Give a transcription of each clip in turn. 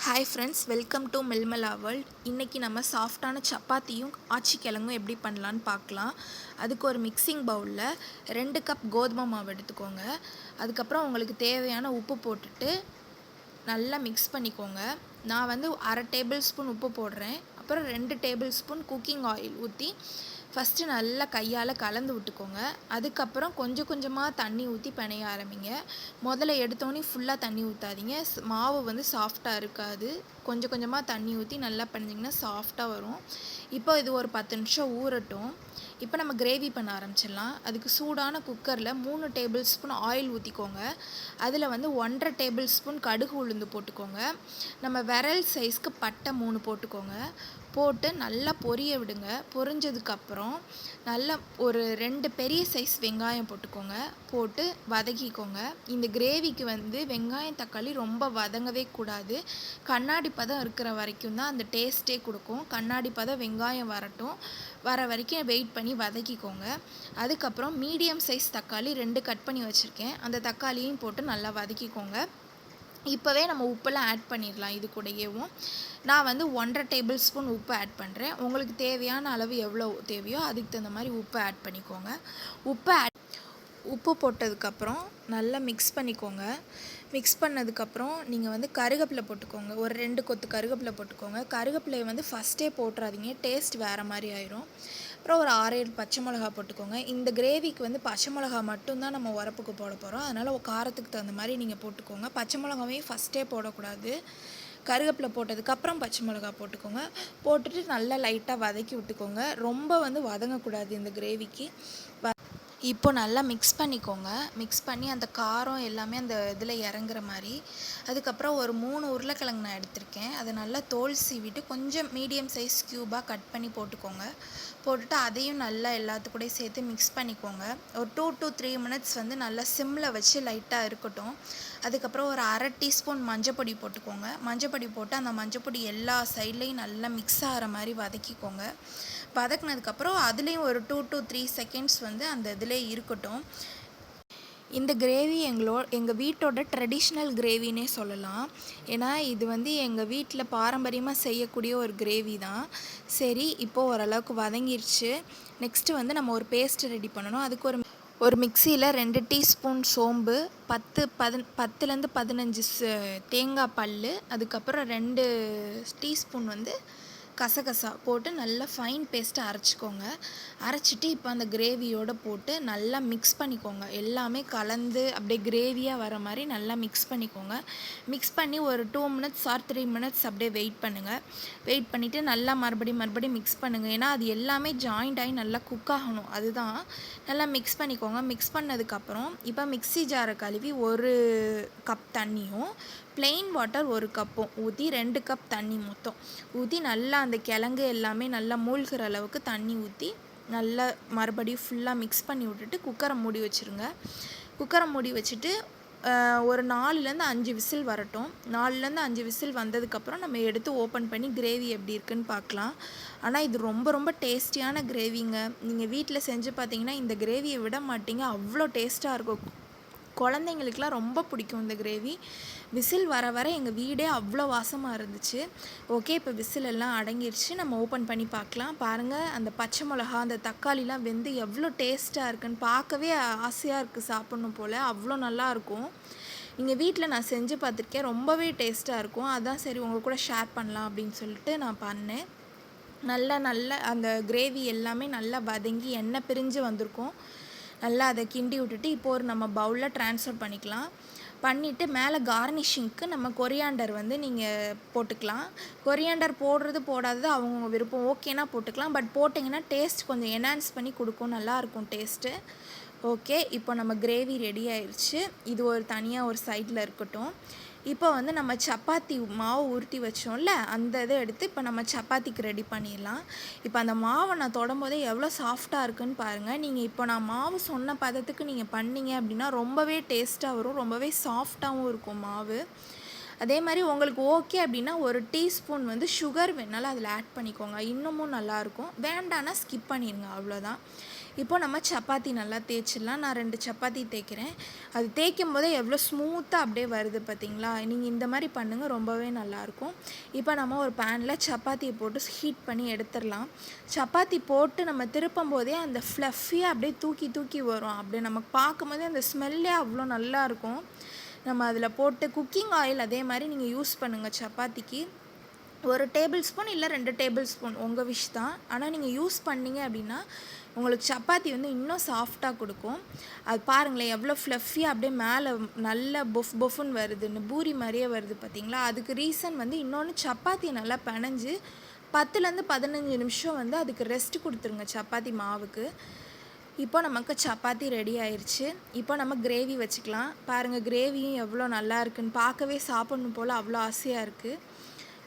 Hi friends, welcome to Milmala world. இன்றைக்கி நம்ம சாஃப்டான சப்பாத்தியும் ஆச்சிக்கிழங்கும் எப்படி பண்ணலான்னு பார்க்கலாம். அதுக்கு ஒரு மிக்சிங் பவுலில் 2 கப் கோதுமை மாவு எடுத்துக்கோங்க. அதுக்கப்புறம் உங்களுக்கு தேவையான உப்பு போட்டுட்டு நல்லா மிக்ஸ் பண்ணிக்கோங்க. நான் வந்து 1/2 டேபிள் ஸ்பூன் உப்பு போடுறேன். அப்புறம் 2 டேபிள் ஸ்பூன் குக்கிங் ஆயில் ஊற்றி ஃபஸ்ட்டு நல்லா கையால் கலந்து விட்டுக்கோங்க. அதுக்கப்புறம் கொஞ்சம் கொஞ்சமாக தண்ணி ஊற்றி பிணைய ஆரம்பிங்க. முதல்ல எடுத்தோடனே ஃபுல்லாக தண்ணி ஊற்றாதீங்க, மாவு வந்து சாஃப்டாக இருக்காது. கொஞ்சம் கொஞ்சமாக தண்ணி ஊற்றி நல்லா பண்ணிங்கன்னா சாஃப்டாக வரும். இப்போ இது ஒரு 10 நிமிஷம் ஊறட்டும். இப்போ நம்ம கிரேவி பண்ண ஆரம்பிச்சிடலாம். அதுக்கு சூடான குக்கரில் 3 டேபிள் ஸ்பூன் ஆயில் ஊற்றிக்கோங்க. அதில் வந்து 1/2 டேபிள் ஸ்பூன் கடுகு உளுந்து போட்டுக்கோங்க. நம்ம விரல் சைஸ்க்கு பட்டை 3 போட்டுக்கோங்க. போட்டு நல்லா பொரிய விடுங்க. பொரிஞ்சதுக்கப்புறம் நல்லா ஒரு 2 பெரிய சைஸ் வெங்காயம் போட்டுக்கோங்க. போட்டு வதக்கிக்கோங்க. இந்த கிரேவிக்கு வந்து வெங்காயம் தக்காளி ரொம்ப வதங்கவே கூடாது. கண்ணாடி பதம் இருக்கிற வரைக்கும் தான் அந்த டேஸ்ட்டே கொடுக்கும். கண்ணாடி பதம் வெங்காயம் வர வரைக்கும் வெயிட் பண்ணி வதக்கிக்கோங்க. அதுக்கப்புறம் மீடியம் சைஸ் தக்காளி 2 கட் பண்ணி வச்சுருக்கேன். அந்த தக்காளியும் போட்டு நல்லா வதக்கிக்கோங்க. இப்போவே நம்ம உப்பெல்லாம் ஆட் பண்ணிடலாம். இது கூடயேவும் நான் வந்து 1/2 டேபிள் ஸ்பூன் உப்பு ஆட் பண்ணுறேன். உங்களுக்கு தேவையான அளவு எவ்வளோ தேவையோ அதுக்கு தகுந்த மாதிரி உப்பு ஆட் பண்ணிக்கோங்க. உப்பு போட்டதுக்கப்புறம் நல்லா மிக்ஸ் பண்ணிக்கோங்க. மிக்ஸ் பண்ணதுக்கப்புறம் நீங்கள் வந்து கருவேப்பிலை போட்டுக்கோங்க. ஒரு 2 கொத்து கருவேப்பிலை போட்டுக்கோங்க. கருவேப்பிலையை வந்து ஃபஸ்ட்டே போட்டுறாதீங்க, டேஸ்ட் வேறு மாதிரி ஆயிரும். அப்புறம் ஒரு 6-7 பச்சை மிளகா போட்டுக்கோங்க. இந்த கிரேவிக்கு வந்து பச்சை மிளகா மட்டும்தான் நம்ம உரப்புக்கு போட போகிறோம். அதனால் காரத்துக்கு தகுந்த மாதிரி நீங்கள் போட்டுக்கோங்க. பச்சை மிளகாவையும் ஃபஸ்ட்டே போடக்கூடாது. கருவேப்பிலை போட்டதுக்கப்புறம் பச்சை மிளகா போட்டுக்கோங்க. போட்டுட்டு நல்லா லைட்டாக வதக்கி விட்டுக்கோங்க. ரொம்ப வந்து வதங்கக்கூடாது இந்த கிரேவிக்கு. இப்போ நல்லா மிக்ஸ் பண்ணிக்கோங்க. மிக்ஸ் பண்ணி அந்த காரம் எல்லாமே அந்த இதில் இறங்குற மாதிரி. அதுக்கப்புறம் ஒரு 3 உருளைக்கிழங்கு நான் எடுத்திருக்கேன். அதை நல்லா தோல் சீவிட்டு கொஞ்சம் மீடியம் சைஸ் க்யூபாக கட் பண்ணி போட்டுக்கோங்க. போட்டுட்டு அதையும் நல்லா எல்லாத்துக்கூடயும் சேர்த்து மிக்ஸ் பண்ணிக்கோங்க. ஒரு 2 to 3 மினிட்ஸ் வந்து நல்லா சிம்மில் வச்சு லைட்டாக இருக்கட்டும். அதுக்கப்புறம் ஒரு 1/2 டீஸ்பூன் மஞ்சப்பொடி போட்டுக்கோங்க. மஞ்சப்பொடி போட்டு அந்த மஞ்சப்பொடி எல்லா சைட்லேயும் நல்லா மிக்ஸ் ஆகிற மாதிரி வதக்கிக்கோங்க. வதக்குனதுக்கப்புறம் அதுலேயும் ஒரு 2 to 3 செகண்ட்ஸ் வந்து அந்த இதிலே இருக்கட்டும். இந்த கிரேவி எங்கள் வீட்டோட ட்ரெடிஷ்னல் கிரேவின்னே சொல்லலாம். ஏன்னா இது வந்து எங்கள் வீட்டில் பாரம்பரியமாக செய்யக்கூடிய ஒரு கிரேவி தான். சரி, இப்போது ஓரளவுக்கு வதங்கிருச்சு. நெக்ஸ்ட்டு வந்து நம்ம ஒரு பேஸ்ட் ரெடி பண்ணணும். அதுக்கு ஒரு மிக்சியில் 2 டீஸ்பூன் சோம்பு, 10லேருந்து 15 தேங்காய் பல், அதுக்கப்புறம் 2 டீஸ்பூன் வந்து கசகசா போட்டு நல்லா ஃபைன் பேஸ்ட்டை அரைச்சிக்கோங்க. அரைச்சிட்டு இப்போ அந்த கிரேவியோடு போட்டு நல்லா மிக்ஸ் பண்ணிக்கோங்க. எல்லாமே கலந்து அப்படியே கிரேவியாக வர மாதிரி நல்லா மிக்ஸ் பண்ணிக்கோங்க. மிக்ஸ் பண்ணி ஒரு 2 மினிட்ஸ் ஆர் 3 மினிட்ஸ் அப்படியே வெயிட் பண்ணுங்கள். வெயிட் பண்ணிவிட்டு நல்லா மறுபடியும் மிக்ஸ் பண்ணுங்கள். ஏன்னா அது எல்லாமே ஜாயிண்ட் ஆகி நல்லா குக் ஆகணும். அதுதான். நல்லா மிக்ஸ் பண்ணிக்கோங்க. மிக்ஸ் பண்ணதுக்கப்புறம் இப்போ மிக்ஸி ஜாரை கழுவி 1 கப் தண்ணியும் ப்ளெயின் வாட்டர் 1 கப்பும் ஊற்றி 2 கப் தண்ணி மொத்தம் ஊற்றி நல்லா அந்த கிழங்கு எல்லாமே நல்லா மூழ்கிற அளவுக்கு தண்ணி ஊற்றி நல்லா மறுபடியும் ஃபுல்லாக மிக்ஸ் பண்ணி விட்டுட்டு குக்கரை மூடி வச்சுருங்க. குக்கரை மூடி வச்சுட்டு ஒரு 4லேருந்து 5 விசில் வரட்டும். 4லேருந்து 5 விசில் வந்ததுக்கப்புறம் நம்ம எடுத்து ஓப்பன் பண்ணி கிரேவி எப்படி இருக்குன்னு பார்க்கலாம். ஆனால் இது ரொம்ப ரொம்ப டேஸ்டியான கிரேவிங்க. நீங்கள் வீட்டில் செஞ்சு பார்த்தீங்கன்னா இந்த கிரேவியை விட மாட்டீங்க, அவ்வளோ டேஸ்ட்டாக இருக்கும். குழந்தைங்களுக்குலாம் ரொம்ப பிடிக்கும் இந்த கிரேவி. விசில் வர எங்கள் வீடே அவ்வளோ வாசமாக இருந்துச்சு. ஓகே, இப்போ விசில் எல்லாம் அடங்கிருச்சு. நம்ம ஓப்பன் பண்ணி பார்க்கலாம். பாருங்கள், அந்த பச்சை மிளகா அந்த தக்காளிலாம் வெந்து எவ்வளோ டேஸ்ட்டாக இருக்குன்னு பார்க்கவே ஆசையாக இருக்குது சாப்பிட்ணும் போல். அவ்வளோ நல்லாயிருக்கும். நீங்கள் வீட்டில் நான் செஞ்சு பார்த்துருக்கேன். ரொம்பவே டேஸ்ட்டாக இருக்கும். அதான் சரி உங்கள் கூட ஷேர் பண்ணலாம் அப்படின்னு சொல்லிட்டு நான் பண்ணேன். நல்லா அந்த கிரேவி எல்லாமே நல்லா வதங்கி எண்ணெய் பிரிஞ்சு வந்திருக்கும். நல்லா அதை கிண்டி விட்டுட்டு இப்போ ஒரு நம்ம பவுலில் ட்ரான்ஸ்ஃபர் பண்ணிக்கலாம். பண்ணிவிட்டு மேலே கார்னிஷிங்க்கு நம்ம கொரியாண்டர் வந்து நீங்கள் போட்டுக்கலாம். கொரியாண்டர் போடாதது அவங்கவுங்க விருப்பம். ஓகேனா போட்டுக்கலாம். பட் போட்டிங்கன்னா டேஸ்ட் கொஞ்சம் என்ஹான்ஸ் பண்ணி கொடுக்கும், நல்லாயிருக்கும் டேஸ்ட்டு. ஓகே, இப்போ நம்ம கிரேவி ரெடி ஆயிடுச்சு. இது ஒரு தனியாக ஒரு சைடில் இருக்கட்டும். இப்போ வந்து நம்ம சப்பாத்தி மாவு உருட்டி வச்சோம்ல, அந்த இதை எடுத்து இப்போ நம்ம சப்பாத்திக்கு ரெடி பண்ணிடலாம். இப்போ அந்த மாவை நான் தொடும்போதே எவ்வளோ சாஃப்டாக இருக்குன்னு பாருங்கள். நீங்கள் இப்போ நான் மாவு சொன்ன பதத்துக்கு நீங்கள் பண்ணிங்க அப்படின்னா ரொம்பவே டேஸ்ட்டாக வரும். ரொம்பவே சாஃப்டாகவும் இருக்கும் மாவு. அதே மாதிரி உங்களுக்கு ஓகே அப்படின்னா 1 டீஸ்பூன் வந்து சுகர் வேணாலும் அதில் ஆட் பண்ணிக்கோங்க. இன்னமும் நல்லாயிருக்கும். வேண்டான்னா ஸ்கிப் பண்ணிடுங்க, அவ்வளோதான். இப்போ நம்ம சப்பாத்தி நல்லா தேய்ச்சிடலாம். நான் 2 சப்பாத்தி தேய்க்கிறேன். அது தேய்க்கும் போதே எவ்வளோ ஸ்மூத்தாக அப்படியே வருது பார்த்தீங்களா? நீங்கள் இந்த மாதிரி பண்ணுங்கள், ரொம்பவே நல்லாயிருக்கும். இப்போ நம்ம ஒரு பேனில் சப்பாத்தியை போட்டு ஹீட் பண்ணி எடுத்துடலாம். சப்பாத்தி போட்டு நம்ம திருப்பும் போதே அந்த ஃப்ளஃபியாக அப்படியே தூக்கி தூக்கி வரும். அப்படியே நமக்கு பார்க்கும்போதே அந்த ஸ்மெல்லே அவ்வளோ நல்லாயிருக்கும். நம்ம அதில் போட்டு குக்கிங் ஆயில் அதே மாதிரி நீங்கள் யூஸ் பண்ணுங்கள் சப்பாத்திக்கு. 1 டேபிள் ஸ்பூன் இல்லை 2 டேபிள் ஸ்பூன் உங்கள் விஷ் தான். ஆனால் நீங்கள் யூஸ் பண்ணீங்க அப்படின்னா உங்களுக்கு சப்பாத்தி வந்து இன்னும் சாஃப்டாக கொடுக்கும். அது பாருங்களேன் எவ்வளோ ஃப்ளஃபியாக அப்படியே மேலே நல்ல பொஃப்னு வருதுன்னு, பூரி மாதிரியே வருது பார்த்தீங்களா? அதுக்கு ரீசன் வந்து இன்னொன்று, சப்பாத்தியை நல்லா பிணைஞ்சு 10லேருந்து 15 நிமிஷம் வந்து அதுக்கு ரெஸ்ட் கொடுத்துருங்க சப்பாத்தி மாவுக்கு. இப்போ நமக்கு சப்பாத்தி ரெடி ஆயிடுச்சு. இப்போ நம்ம கிரேவி வச்சுக்கலாம். பாருங்கள் கிரேவியும் எவ்வளோ நல்லா இருக்குன்னு, பார்க்கவே சாப்பிட்ணும் போல் அவ்வளோ ஆசையாக இருக்குது.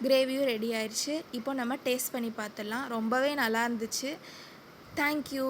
கிரேவியும் ரெடி ஆயிடுச்சு. இப்போ நம்ம டேஸ்ட் பண்ணி பார்த்துடலாம். ரொம்பவே நல்லா இருந்துச்சு. தேங்க்யூ.